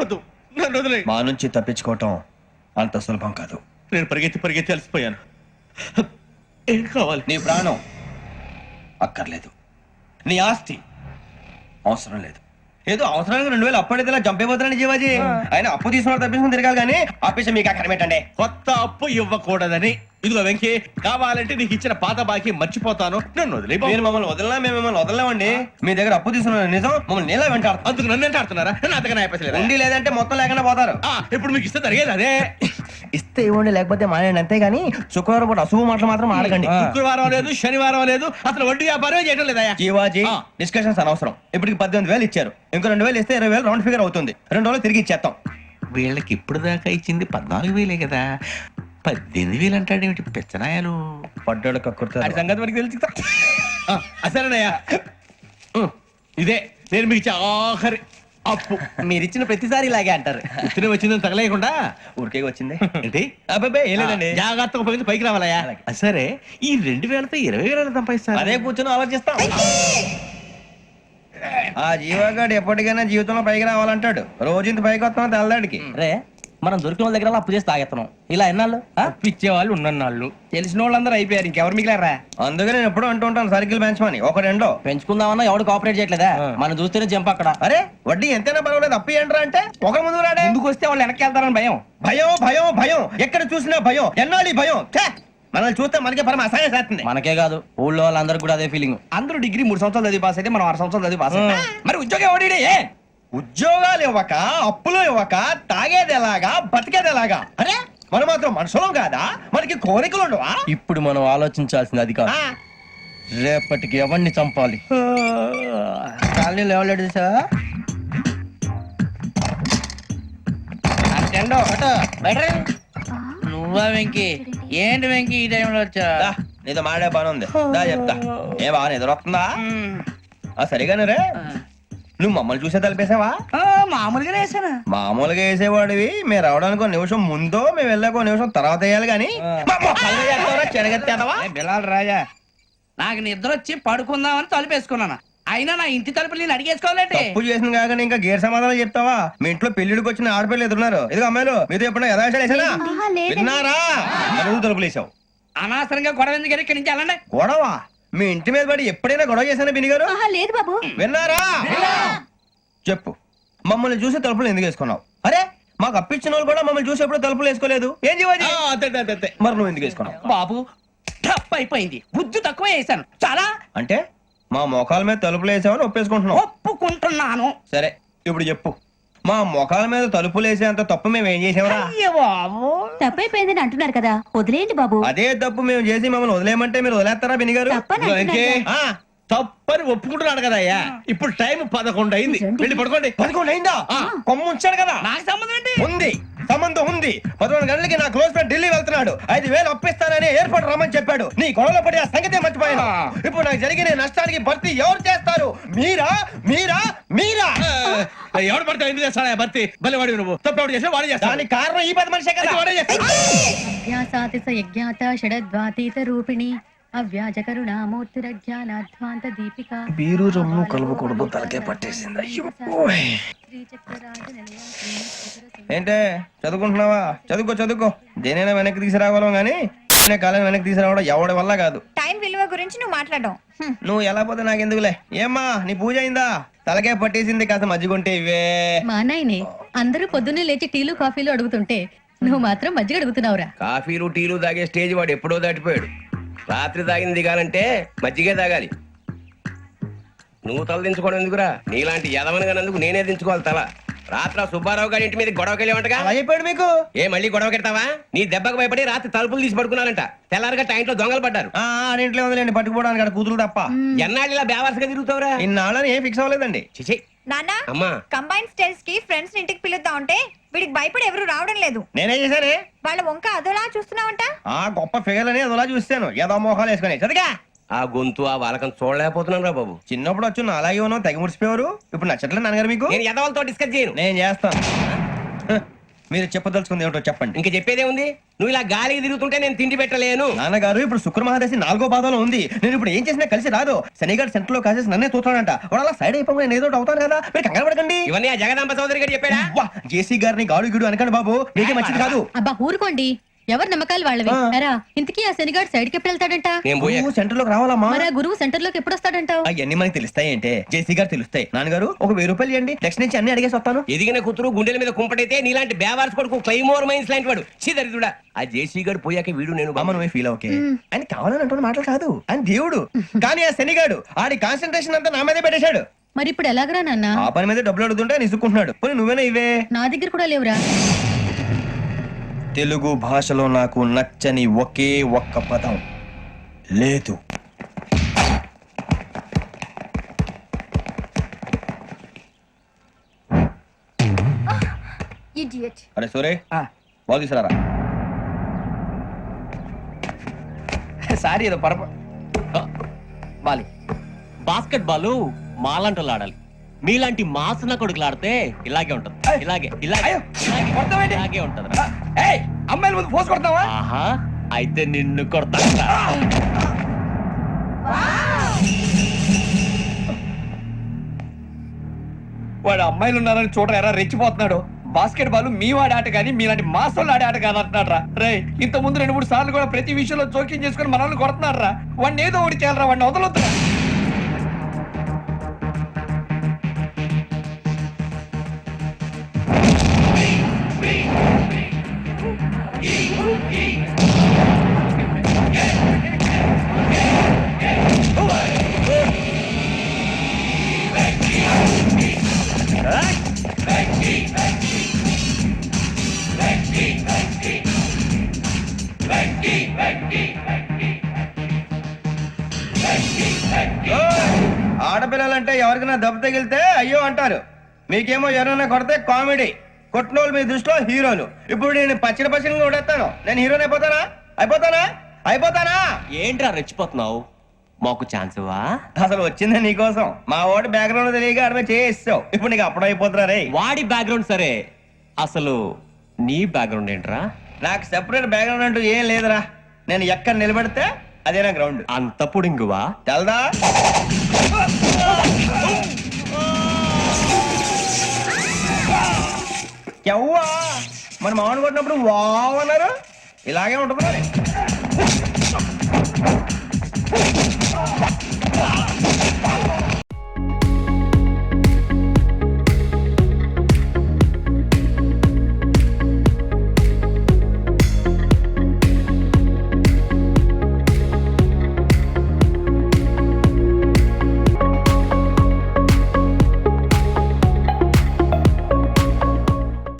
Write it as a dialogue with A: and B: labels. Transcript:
A: వద్దు, నన్ను వదిలే.
B: మా నుంచి తప్పించుకోవటం అంత సులభం కాదు.
A: నేను పరిగెత్తి అలసిపోయాను. ఏం కావాలి?
B: నీ ప్రాణం అక్కర్లేదు, నీ ఆస్తి అవసరం లేదు. ఏదో అవసరానికి 2000 అప్పటిదిలా చంపేపోతున్నాను జీవాజీ. ఆయన అప్పు తీసుకున్న తప్పించుకుని తిరగాలి కానీ ఆపేసి మీకు అక్కడ పెట్టండి.
A: కొత్త అప్పు ఇవ్వకూడదని. ఇదిగో వెంకీ, కావాలంటే నీకు ఇచ్చిన పాత బాకీ మర్చిపోతాను, నన్ను వదిలే.
B: మీరు మమ్మల్ని వదలనా? మేము మిమ్మల్ని వదలలేమండి. మీ దగ్గర అప్పు తీసుకున్న నిజం మమ్మల్ని నీలా వెంటాడు.
A: అందుకు నన్ను ఎంత ఆడుతున్నారా? నన్ను అంతగా అయిపోలేదు.
B: ఉండి లేదంటే మొత్తం లేకుండా పోతారు.
A: ఇప్పుడు మీకు ఇస్తే జరిగేది అదే.
B: ఇస్తే ఇవ్వండి, లేకపోతే మానేయండి, అంతేగాని శుక్రవారం పూట అశుభ మాటలు మాత్రం ఆడకండి.
A: శుక్రవారం లేదు, శనివారం లేదు, అసలు వడ్డీ వ్యాపారం చేయడం లేదా?
B: జీవాజీ, డిస్కషన్స్ అనవసరం. ఇప్పటికి 18,000 ఇచ్చారు, ఇంకో 2,000 ఇస్తే 20,000 రౌండ్ ఫిగర్ అవుతుంది. 2 రోజులు తిరిగి ఇచ్చేస్తాం.
A: వీళ్ళకి ఇప్పుడు దాకా ఇచ్చింది 14,000 కదా, 18,000 అంటాడేమిటి పెచ్చనాయాలు?
B: పడ్డాడు కక్కుర్తాడు.
A: సంగతి మనకి తెలుసు. అసలేనయ్యా, ఇదే నేను మీకు ఇచ్చే ఆఖరి అప్పు.
B: మీరిచ్చిన ప్రతిసారి ఇలాగే అంటారు.
A: ఇతనే వచ్చిందని తగలేయకుండా
B: ఊరికే వచ్చింది
A: ఏంటి?
B: అబ్బాయి ఏం లేదండి.
A: జాగ్రత్తగా ఉపయోగించి పైకి రావాలయ్యా. సరే, ఈ 2,000తో 20,000 సంపాదిస్తారు.
B: అదే కూర్చొని ఆలోచిస్తాం. ఆ జీవగాడు ఎప్పటికైనా జీవితంలో పైకి రావాలంటాడు. రోజు ఇంత పైకి వస్తాం తెల్లడికి.
C: రే, మనం దొరికిన వాళ్ళ దగ్గర అప్పు చేసి తాగెత్తనం. ఇలా ఎన్నాళ్ళు
A: ఇచ్చే వాళ్ళు ఉన్నన్నాళ్ళు.
C: తెలిసిన వాళ్ళందరూ అయిపోయారు, ఇంకెవరు మిగిలారా?
B: అందుకే నేను ఎప్పుడూ అంటూ ఉంటాను, సర్కిల్ బెంచ్ మని ఒక రెండో
C: పెంచుకుందామన్నా ఎవడు కోఆపరేట్ చేయట్లేదా? మనం చూస్తేనే జంప్ అక్కడ.
B: అరే వడ్డీ ఎంతైనా పర్వాలేదు, అప్పు ఏంట్రా అంటే ఒక ముందు రాడే.
C: ముందుకు వస్తే వాళ్ళు వెనక్కి వెళ్తారని భయం.
B: భయం భయం భయం, ఎక్కడ చూసినా భయం. ఎన్నాళ్ళు భయం? మనల్ని చూస్తే మనకే పరమ అసహాయం చేస్తుంది.
C: మనకే కాదు, ఊళ్ళో వాళ్ళందరూ కూడా అదే ఫీలింగ్. అందరూ డిగ్రీ 3 సంవత్సరాలు చదివి పాస్ అయితే మనం 6 సంవత్సరాలు చదివి పాస్. మరి ఉద్యోగం ఎవడి?
B: ఉద్యోగాలు ఇవ్వక, అప్పులు ఇవ్వక, తాగేది ఎలాగా, బతికేది ఎలాగా? అరే మనం మాత్రం మనుషులం కాదా? మనకి కోరికలు ఉండవా?
C: ఇప్పుడు మనం ఆలోచించాల్సింది అది కాదు, రేపటికి ఎవరిని చంపాలి. కాలనీలో ఎవరు సార్?
D: నువ్వా వెంకీ? ఏంటి వెంకీ ఈ టైంలో వచ్చా?
B: నీతో మాడే పని ఉంది, దా చెప్తా. ఏ బాగా నిద్రొస్తుందా? సరిగానే రే, నువ్వు మమ్మల్ని చూసే తలిపేసావా?
D: మామూలుగా వేసాను.
B: మామూలుగా వేసేవాడివి. మేము రావడానికి 1 నిమిషం ముందో, మేము వెళ్ళాక 1 నిమిషం తర్వాత వేయాలి కానీ
C: బిలాల్ రాజా,
D: నాకు నిద్ర వచ్చి పడుకుందామని తలుపేసుకున్నాను. అయినా నా ఇంటి తలుపులు నేను అడిగేసుకోవాలంటే
B: తప్పు చేసిన కాక ఇంకా గేర్ సమాధానం చెప్తావా? మీ ఇంట్లో పెళ్లిడికి వచ్చిన ఆడపిల్లలు ఎదురున్నారు. ఇదిగో అమ్మాయిలు, మీతో ఎప్పుడైనా యథాశాలు వేసానా? విన్నారా? తలుపులు వేసావు.
D: అనవసరంగా గొడవ ఎందుకు? ఇక్కడి నుంచి వెళ్ళండి.
B: గొడవ? మీ ఇంటి మీద పడి ఎప్పుడైనా గొడవ చేశానా బిని గారు?
E: లేదు బాబు.
B: విన్నారా? చెప్పు, మమ్మల్ని చూసి తలుపులు ఎందుకు వేసుకున్నావు? అరే మాకు అప్పించిన వాళ్ళు కూడా మమ్మల్ని చూసి ఎప్పుడు తలుపులు వేసుకోలేదు. ఏం చేయాలి? మరి నువ్వు ఎందుకు వేసుకున్నావు?
D: బాబు టప్ అయిపోయింది, బుద్ధి తక్కువ వేసాను చాలా. అంటే
B: మా మోకాల మీద తలుపులు వేసామని ఒప్పేసుకుంటున్నావు?
D: ఒప్పుకుంటున్నాను.
B: సరే ఇప్పుడు చెప్పు, మా మొఖాల మీద తలుపులు వేసేంత తప్పు మేము ఏం చేసామరా?
E: తప్పైపోయిందని అంటున్నారు కదా, వదిలేయండి బాబు.
B: అదే తప్పు మేము చేసి మమ్మల్ని వదిలేయమంటే మీరు వదిలేస్తారా బిని గారు?
A: తప్పని ఒప్పుకుంటున్నాడు కదా అయ్యా. ఇప్పుడు టైం 11 అయింది, వెళ్ళి పడుకోండి.
B: 11 అయిందా? కొమ్ము ఉంచాడు కదా.
D: నాకు సంబంధం ఏంటి?
B: ఉంది, సంబంధం ఉంది. 11 గంటలకి నా క్లోజ్ ఫ్రెండ్ ఢిల్లీ వెళ్తున్నాడు. 5,000 అప్పిస్తానని ఎయిర్పోర్ట్ రమ్మని చెప్పాడు. నీ గొడవలో పడి ఆ సంగతే మర్చిపోయాను. ఇప్పుడు నాకు జరిగిన నష్టానికి భర్తీ ఎవరు చేస్తారు? మీరా మీరా మీరా?
A: ఎవడు పడితే ఎందుకు చేస్తాడా భర్తీ? మళ్ళీ వాడి నువ్వు తప్పు చేసి వాడే చేస్తా.
B: దానికి కారణం ఈ 10 మనిషే కదా. వాడే
E: రూపిణి అవ్యాజ కరుణామూర్తిరజ్ఞానాధ్వాంత దీపిక.
B: బీరు రమ్ము కలుపుకూడదు, తలకే పట్టేసింది. ఏంటే చదువుకుంటున్నావా? చదువుకో చదువుకో. దేనైనా వెనక్కి తీసుకురావాలం గానీ కాలం వెనక్కి తీసుకురావడం ఎవడి వల్ల కాదు.
E: టైం విలువ గురించి నువ్వు మాట్లాడడం.
B: నువ్వు ఎలా పోతే నాకెందుకులే. ఏమ్మా నీ పూజ అయిందా? తలకే పట్టేసింది, కాస్త మజ్జిగుంటే ఇవే.
E: మా నాయనే అందరూ పొద్దున్నే లేచి టీలు కాఫీలు అడుగుతుంటే నువ్వు మాత్రం మజ్జిగ అడుగుతున్నావురా.
F: కాఫీలు టీలు తాగే స్టేజ్ వాడు ఎప్పుడో దాటిపోయాడు. రాత్రి తాగింది దిగాలంటే మజ్జిగే తాగాలి. నువ్వు తల దించుకోవడం ఎందుకురా? నీలాంటి యదవనగానందుకు నేనే దించుకోవాలి తల. రాత్రి సుబ్బారావు గారి ఇంటి మీద గొడవకి వెళ్ళేవంటగా.
B: అయిపోయాడు మీకు.
F: ఏ మళ్ళీ గొడవ కెడతావా? నీ దెబ్బకు భయపడి రాత్రి తలుపులు తీసి పడుకున్నారంట. తెల్లారగా టైంట్లో దొంగలు పడ్డారు.
B: ఇంట్లో ఉందిలేండి, పట్టుకుపోవడానికి అక్కడ కూతురు తప్ప.
F: ఎన్నాళ్ళు ఇలా బేవర్సగా తిరుగుతావురా?
B: ఇన్నాళ్ళని ఏం ఫిక్స్ అవ్వలేదండి.
F: చిచి
E: నాన్న,
F: అమ్మా,
E: కంబైన్ స్టైల్స్ కి ఫ్రెండ్స్ ఇంటికి పిలుద్దాం అంటే వీడికి భయపడి ఎవరు రావడం లేదు.
B: నేనే చేశానే.
E: వాళ్ళ వంక అదోలా చూస్తున్నావంట.
B: గొప్ప ఫిగర్ అని అదోలా చూస్తాను. ఏదో మోహాలు వేసుకుని చదిగా
F: ఆ గొంతు ఆ వాలకం చూడలేకపోతున్నాను రా బాబు.
B: చిన్నప్పుడు వచ్చి నా అలాగే ఉన్నావు, తెగ ముడిచిపోయారు. ఇప్పుడు నచ్చట్లేదు నాన్నగారు మీకు?
F: నేను యదవలతో డిస్కస్ చేయను.
B: నేను చేస్తాను. మీరు చెప్పదలుచుకుంది ఏమిటో చెప్పండి.
F: ఇంక చెప్పేదే ఉంది. నువ్వు ఇలా గాలికి తిరుగుతుంటే నేను తిండి పెట్టలేను.
B: నాన్నగారు ఇప్పుడు శుక్ర మహాదశి 4వ పాదంలో ఉంది. నేను ఇప్పుడు ఏం చేసినా కలిసి రాదు. శనిగారు సెంటర్ లో కాసేసి నన్నే చూస్తాడంట. వాడు అలా సైడ్ అయిపోయి నేను ఏదో ఒకటి అవుతాను కదా, మీరు కంగారు పడకండి.
F: ఇవన్నీ ఆ జగదాంబ చౌదరి గారు చెప్పాడా?
B: జేసీ గారిని గాడు గిడు అనకండి బాబు, మీకే మంచిది కాదు.
E: అబ్బా ఊరుకోండి, ఎవరి నమ్మకాలు వాళ్ళవి. ఎరా ఇంతకీ ఆ శనిగాడు సైడ్ కి ఎప్పుడు వెళ్తాడంట?
F: నేను పోయా.
B: సెంటర్ లోకి రావాలమ్మా.
E: మరి ఆ గురువు సెంటర్ లోకి ఎప్పుడు వస్తాడంటావు?
B: అవన్నీ మనకి తెలుస్తాయి అంటే జేసీ గారు తెలుస్తాయి. నాన్నగారు ఒక 1000 రూపాయలు ఇవ్వండి, నెక్స్ట్ నుంచి అన్ని అడిగేసి వస్తాను.
F: ఎదిగిన కూతురు గుండెల మీద కుంపటైతే నీలాంటి బేవార్స్ కొడుకు క్లైమోర్ మైన్స్ లాంటి వాడు దరిద్రుడా. ఆ జేసీ గారు పోయాక వీడు నేను
B: అమ్మ నువ్వే ఫీల్ ఓకే. ఆయన కావాలని అంటున్న మాటలు కాదు, ఆయన దేవుడు. కానీ ఆ శనిగాడు ఆడి కాన్సన్ట్రేషన్ అంతా నా మీదే పెట్టేశాడు.
E: మరి ఇప్పుడు ఎలాగరా నాన్న?
B: ఆ పని మీద డబ్బులు అడుగుతుంటే నిసుకుంటున్నాడు. పోనీ నువ్వేనా ఇవే?
E: నా దగ్గర కూడా లేవురా.
B: తెలుగు భాషలో నాకు నచ్చని ఒకే ఒక్క పదం లేదు. అరే సూరే, బాల్ తీసుకురారా.
D: సారీ ఏదో పరప బాలు.
A: బాస్కెట్ బాల్ మాలాంటి ఆడాలి. మీలాంటి మాసన కొడుకులు ఆడితే ఇలాగే ఉంటది. ఇలాగే ఇలాగే ఇలాగే
D: కొడతావేంటి?
A: ఇలాగే ఉంటది.
D: ఏయ్ అమ్మాయిల ముందు పోసి కొడతావా?
A: ఆహా, అయితే నిన్ను కొడతా.
D: వాడు అమ్మాయిలు ఉన్నారని చూడరా ఎరా రెచ్చిపోతున్నాడు. బాస్కెట్ బాల్ మీ వాడి ఆట కానీ మీలాంటి మాసోళ్ళు ఆడే ఆట కాదు అంటున్నాడు రా. రే ఇంత ముందు 2-3 సార్లు కూడా ప్రతి విషయంలో జోక్యం చేసుకుని మనల్ని కొడుతున్నాడు రా. వాడిని ఏదో ఒకటి చేయాలరా, వాడిని వదలొద్దురా.
B: ఆడపిల్లలంటే ఎవరికైనా దెబ్బ తగిలితే అయ్యో అంటారు, మీకేమో ఎవరైనా కొడితే కామెడీ. కొట్టినోళ్ళు మీ దృష్టిలో హీరోలు. ఇప్పుడు నేను పచ్చడి కొడేస్తాను, నేను హీరోని అయిపోతానా? అయిపోతానా?
A: ఏంట్రా రెచ్చిపోతున్నావు? మాకు ఛాన్స్ ఇవ్వా?
B: అసలు వచ్చింది నీకోసం. మా వాడి బ్యాక్గ్రౌండ్ తెలియక ఆడమే చేసావు. ఇప్పుడు నీకు అప్పుడు అయిపోతున్నా రే.
A: వాడి బ్యాక్గ్రౌండ్ సరే, అసలు నీ బ్యాక్గ్రౌండ్ ఏంట్రా?
B: నాకు సెపరేట్ బ్యాక్గ్రౌండ్ అంటూ ఏం లేదురా. నేను ఎక్కడ నిలబడితే అదే నా గ్రౌండ్.
A: అంత పుడింగువా?
B: తెల్దా? ఎవ్వా మన మామిడి కొట్టినప్పుడు వావ్ అన్నారు. ఇలాగే ఉంటుంది మరి.